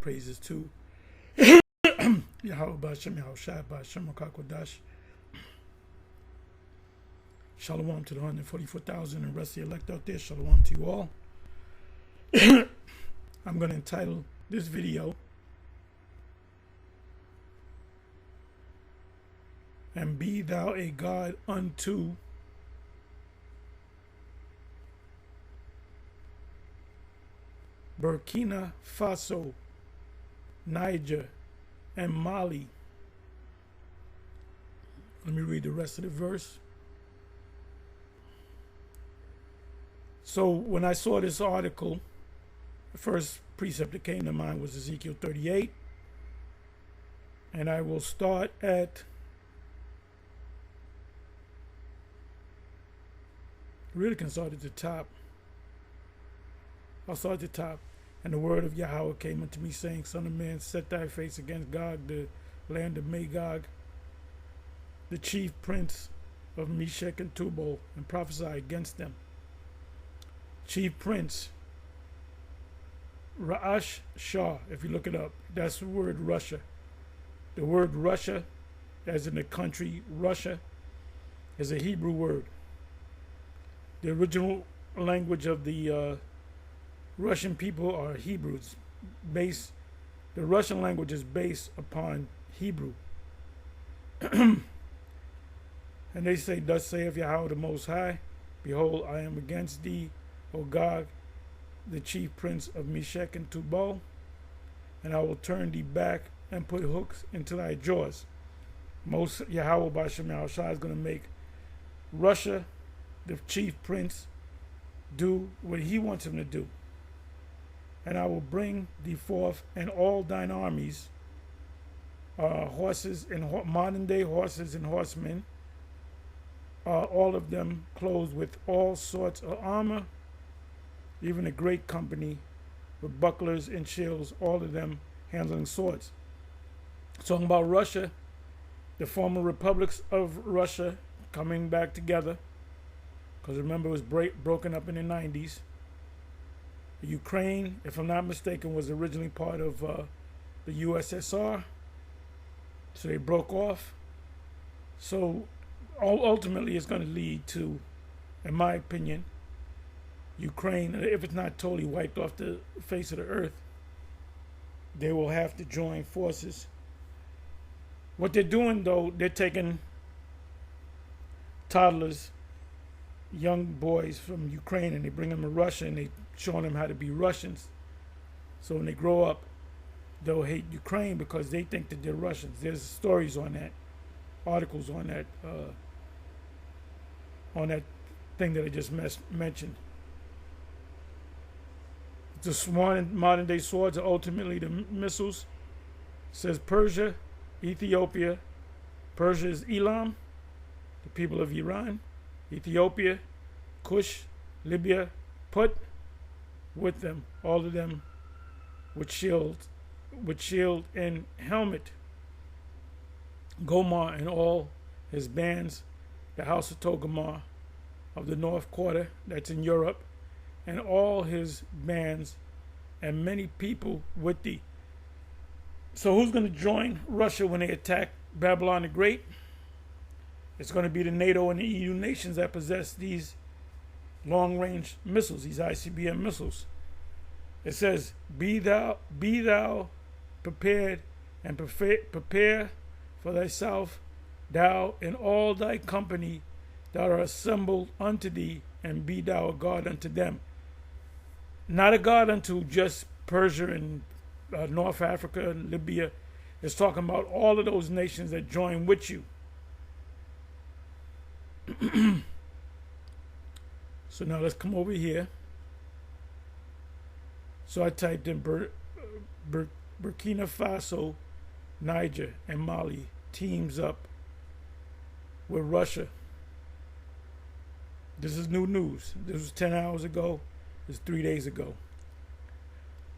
praises to Yahweh Bashem, Yahushua Bashem, Kakodash. Shalom to the 144,000 and rest of the elect out there. Shalom to you all. I'm going to entitle this video, "And be thou a God unto Burkina Faso, Niger, and Mali." Let me read the rest of the verse. So when I saw this article, the first precept that came to mind was Ezekiel 38. And I will start at really can start at the top. I'll start at the top. "And the word of Yahweh came unto me, saying, Son of man, set thy face against Gog, the land of Magog, the chief prince of Meshech and Tubal, and prophesy against them." Chief prince, Ra'ash Shah, if you look it up, that's the word Russia. The word Russia, as in the country Russia, is a Hebrew word. The original language of the Russian people are Hebrews. The Russian language is based upon Hebrew. And they say, "Thus saith Yahweh the Most High, Behold, I am against thee, O Gog, the chief prince of Meshech and Tubal, and I will turn thee back and put hooks into thy jaws." Most Yahweh Bashem Yahushua is going to make Russia, the chief prince, do what he wants him to do. "And I will bring thee forth and all thine armies, horses and modern day horses and horsemen, all of them clothed with all sorts of armor, even a great company with bucklers and shields, all of them handling swords." Talking about Russia, the former republics of Russia coming back together, because remember it was broken up in the 90s. Ukraine, if I'm not mistaken, was originally part of the USSR, so they broke off. So ultimately it's going to lead to, in my opinion, Ukraine, if it's not totally wiped off the face of the earth, they will have to join forces. What they're doing, though, they're taking toddlers, young boys from Ukraine, and they bring them to Russia, and they showing them how to be Russians. So when they grow up, they'll hate Ukraine because they think that they're Russians. There's stories on that, articles on that thing that I just mentioned. The modern day swords are ultimately the missiles. It says Persia, Ethiopia. Persia is Elam, the people of Iran. Ethiopia, Cush, Libya, put with them, all of them with shield and helmet. Gomar and all his bands, the house of Togarmah of the North Quarter, that's in Europe, and all his bands, and many people with thee. So who's going to join Russia when they attack Babylon the Great? It's going to be the NATO and the EU nations that possess these long-range missiles, these ICBM missiles. It says, be thou prepared, and prepare for thyself, thou and all thy company that are assembled unto thee, and be thou a God unto them." Not a God unto just Persia and North Africa and Libya. It's talking about all of those nations that join with you. So now let's come over here. So I typed in Burkina Faso, Niger, and Mali teams up with Russia. This is new news. This was 10 hours ago. This is 3 days ago.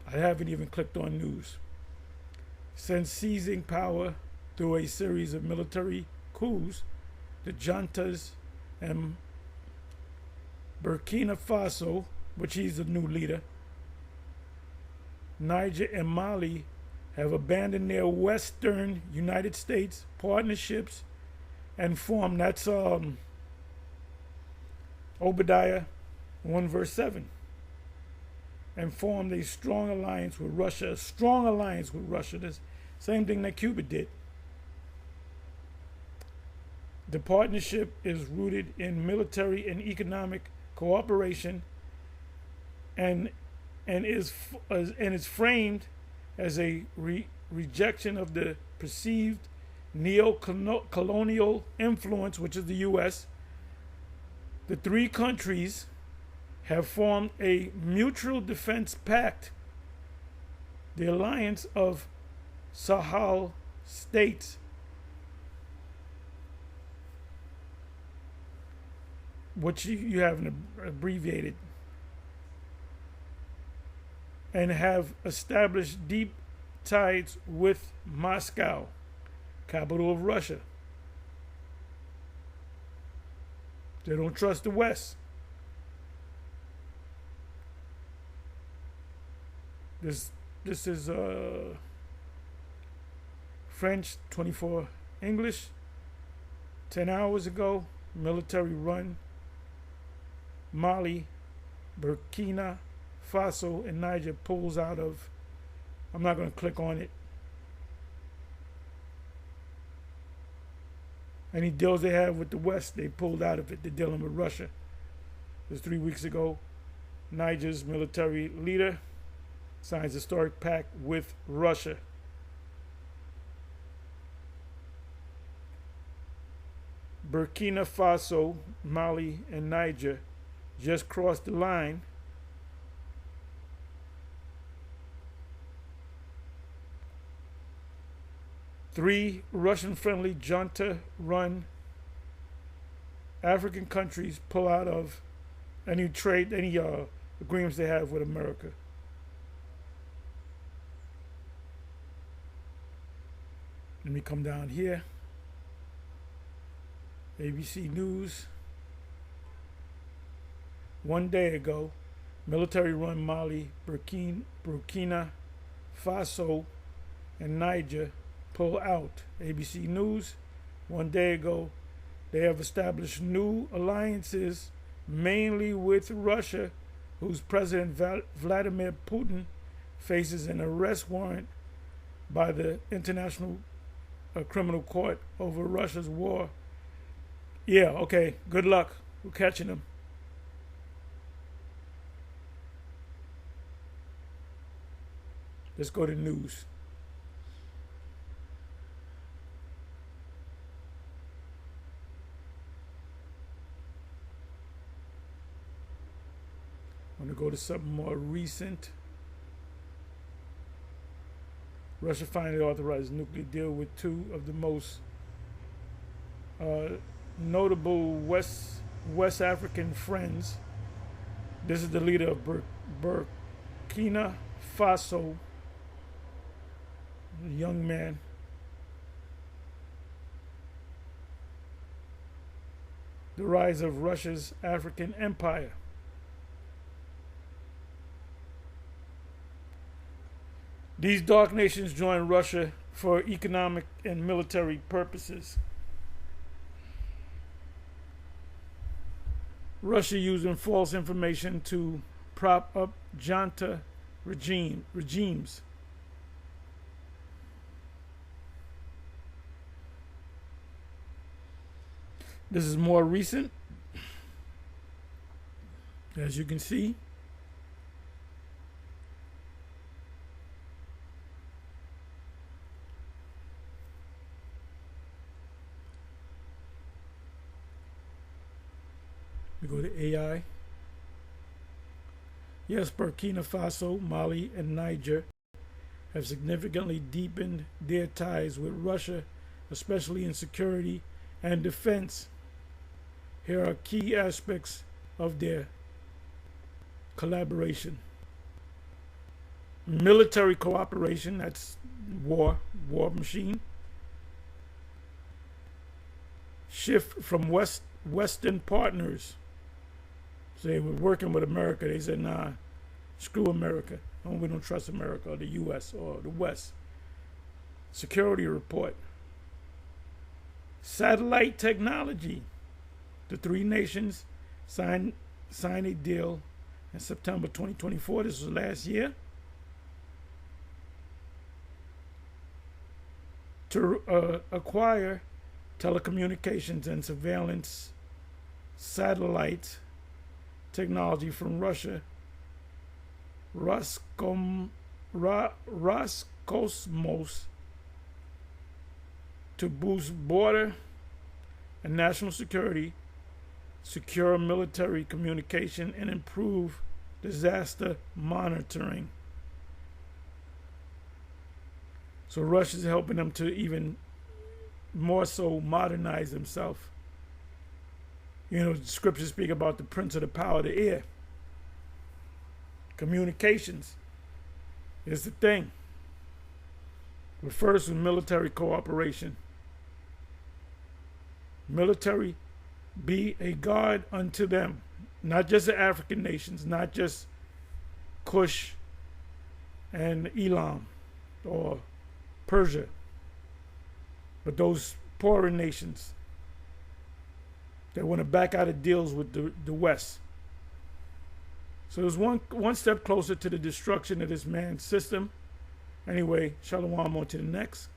I haven't even clicked on news. Since seizing power through a series of military coups, the juntas and Burkina Faso, which he's the new leader, Niger, and Mali have abandoned their Western United States partnerships and formed, that's Obadiah 1 verse 7, and formed a strong alliance with Russia. The same thing that Cuba did. The partnership is rooted in military and economic cooperation and is framed as a rejection of the perceived neo-colonial influence, which is the U.S. The three countries have formed a mutual defense pact, the Alliance of Sahel States, which you have abbreviated, and have established deep ties with Moscow, capital of Russia. They don't trust the West. This is French 24 English. 10 hours ago, military run. Mali, Burkina Faso, and Niger pulls out of. I'm not going to click on it. Any deals they have with the West, they pulled out of it. They're dealing with Russia. It was 3 weeks ago. Niger's military leader signs historic pact with Russia. Burkina Faso, Mali, and Niger just crossed the line. Three Russian-friendly junta-run African countries pull out of any agreements they have with America. Let me come down here. ABC News. 1 day ago, military-run Mali, Burkina Faso, and Niger pull out. ABC News. 1 day ago, they have established new alliances, mainly with Russia, whose President Vladimir Putin faces an arrest warrant by the International Criminal Court over Russia's war. Yeah, okay, good luck. We're catching them. Let's go to news. I'm going to go to something more recent. Russia finally authorized a nuclear deal with two of the most notable West African friends. This is the leader of Burkina Faso, a young man. The rise of Russia's African empire. These dark nations join Russia for economic and military purposes. Russia using false information to prop up junta regimes. This is more recent, as you can see. We go to AI. Yes, Burkina Faso, Mali, and Niger have significantly deepened their ties with Russia, especially in security and defense. Here are key aspects of their collaboration. Military cooperation, that's war machine. Shift from Western partners. So they were working with America. They said, nah, screw America. We don't trust America or the U.S. or the West. Security report. Satellite technology. The three nations signed a deal in September 2024. This was last year. To acquire telecommunications and surveillance satellite technology from Russia, Roscosmos, to boost border and national security, secure military communication, and improve disaster monitoring. So Russia's helping them to even more so modernize themselves. You know, the scriptures speak about the prince of the power of the air. Communications is the thing. But first with military cooperation. Military, be a guard unto them. Not just the African nations, not just Kush and Elam or Persia, but those poorer nations that want to back out of deals with the West. So it was one step closer to the destruction of this man's system. Anyway, shalom, on to the next.